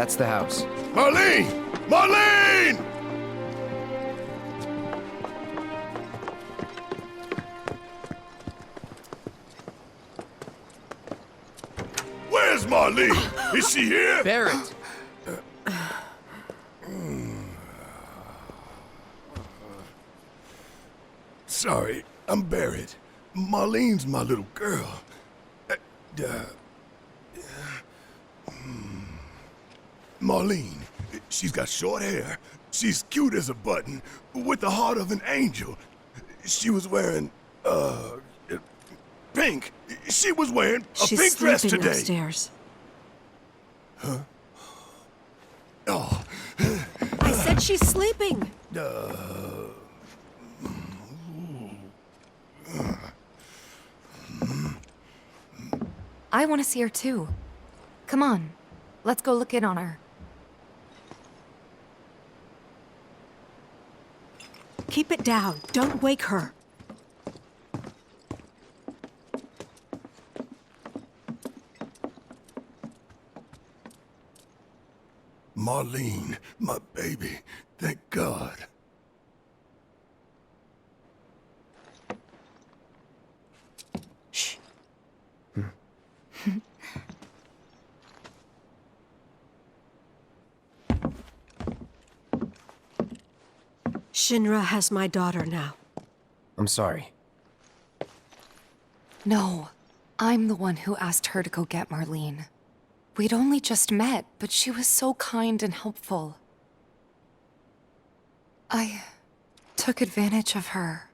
That's the house. Marlene! Marlene! Where's Marlene? Is she here? Barrett! Sorry, I'm Barrett. Marlene's my little girl. Marlene, she's got short hair. She's cute as a button, with the heart of an angel. She was wearing, pink. She was wearing a pink dress She's sleeping today. upstairs. Oh, I said she's sleeping. I want to see her too. Come on, let's go look in on her. Keep it down. Don't wake her. Marlene, my baby. Thank God. Shh. Shinra has my daughter now. I'm sorry. No, I'm the one who asked her to go get Marlene. We'd only just met, but she was so kind and helpful. I took advantage of her.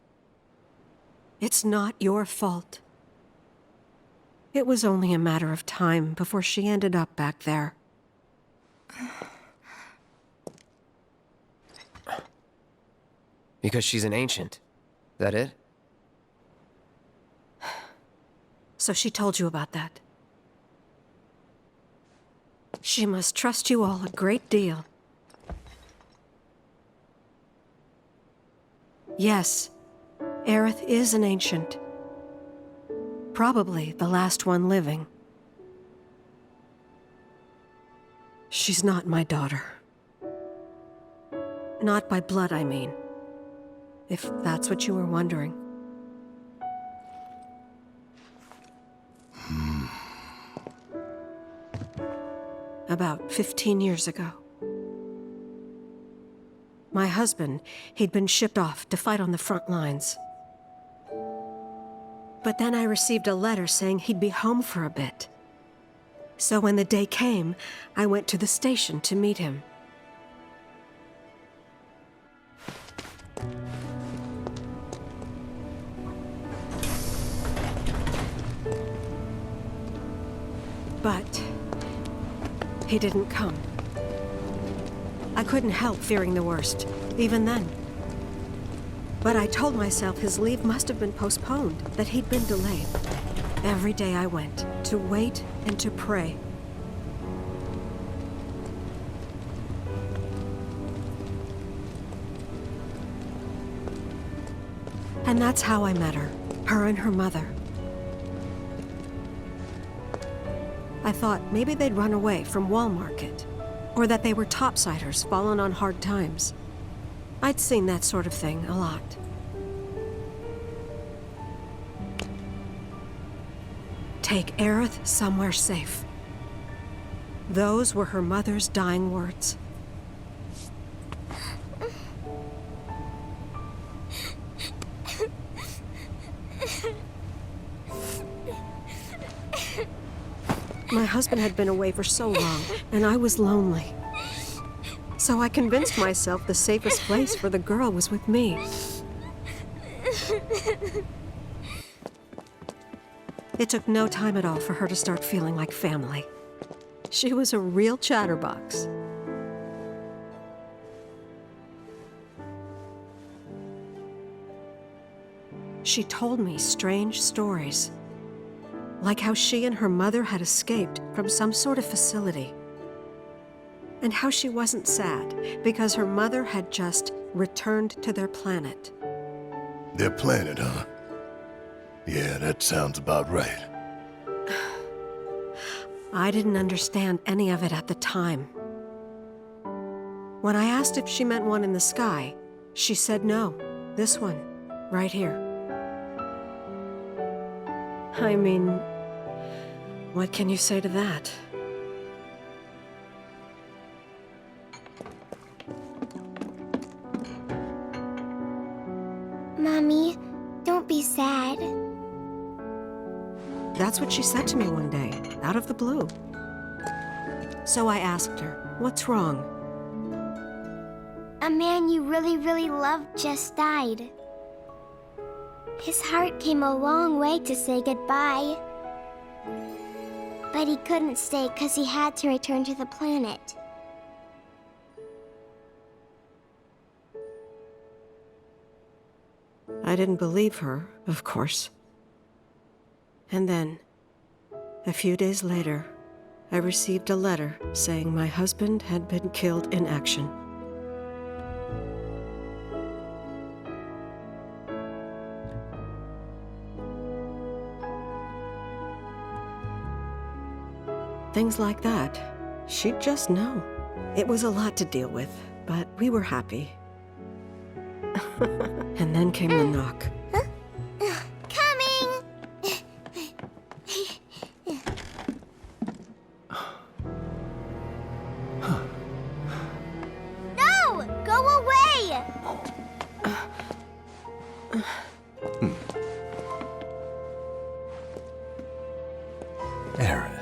It's not your fault. It was only a matter of time before she ended up back there. Because she's an ancient. That it? So she told you about that. She must trust you all a great deal. Yes, Aerith is an ancient. Probably the last one living. She's not my daughter. Not by blood, I mean. If that's what you were wondering. About 15 years ago. My husband, he'd been shipped off to fight on the front lines. But then I received a letter saying he'd be home for a bit. So when the day came, I went to the station to meet him. But he didn't come. I couldn't help fearing the worst, even then. But I told myself his leave must have been postponed, that he'd been delayed. Every day I went, to wait and to pray. And that's how I met her and her mother. I thought maybe they'd run away from Wall Market, or that they were topsiders fallen on hard times. I'd seen that sort of thing a lot. Take Aerith somewhere safe. Those were her mother's dying words. My husband had been away for so long, and I was lonely. So I convinced myself the safest place for the girl was with me. It took no time at all for her to start feeling like family. She was a real chatterbox. She told me strange stories. Like how she and her mother had escaped from some sort of facility. And how she wasn't sad because her mother had just returned to their planet. Their planet, huh? Yeah, that sounds about right. I didn't understand any of it at the time. When I asked if she meant one in the sky, she said no. This one, right here. I mean, what can you say to that? Mommy, don't be sad. That's what she said to me one day, out of the blue. So I asked her, what's wrong? A man you really, really loved just died. His heart came a long way to say goodbye. But he couldn't stay because he had to return to the planet. I didn't believe her, of course. And then, a few days later, I received a letter saying my husband had been killed in action. Things like that, she'd just know. It was a lot to deal with, but we were happy. And then came the knock. Coming! No! Go away! Aerith,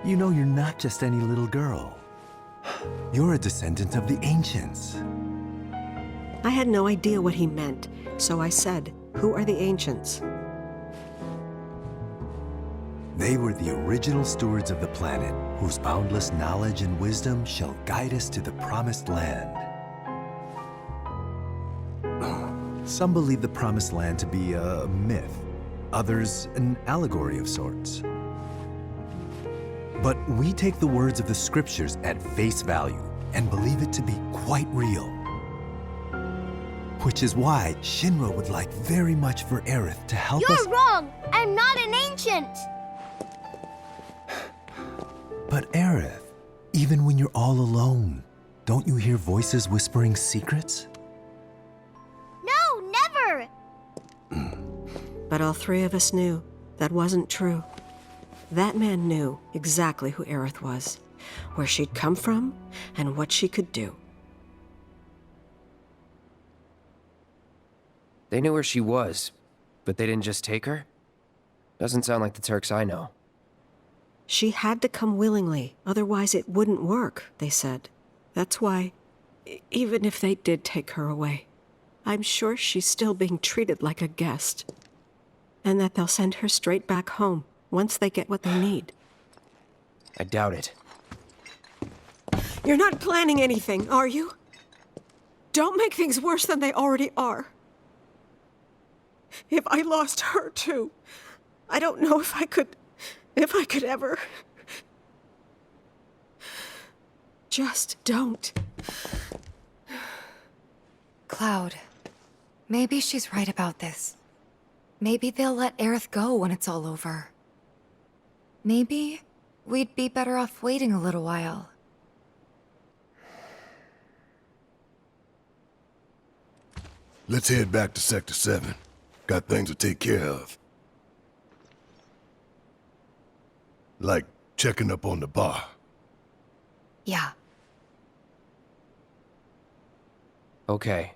you know you're not just any little girl. You're a descendant of the ancients. I had no idea what he meant, so I said, "Who are the ancients?" They were the original stewards of the planet, whose boundless knowledge and wisdom shall guide us to the promised land. Some believe the promised land to be a myth, others an allegory of sorts. But we take the words of the scriptures at face value and believe it to be quite real. Which is why Shinra would like very much for Aerith to help us— You're wrong! I'm not an ancient! But Aerith, even when you're all alone, don't you hear voices whispering secrets? No, never! But all three of us knew that wasn't true. That man knew exactly who Aerith was, where she'd come from, and what she could do. They knew where she was, but they didn't just take her? Doesn't sound like the Turks I know. She had to come willingly, otherwise it wouldn't work, they said. That's why, even if they did take her away, I'm sure she's still being treated like a guest. And that they'll send her straight back home once they get what they need. I doubt it. You're not planning anything, are you? Don't make things worse than they already are. If I lost her too, I don't know if I could ever. Just don't. Cloud, maybe she's right about this. Maybe they'll let Aerith go when it's all over. Maybe we'd be better off waiting a little while. Let's head back to Sector 7. Got things to take care of. Like checking up on the bar. Yeah. Okay.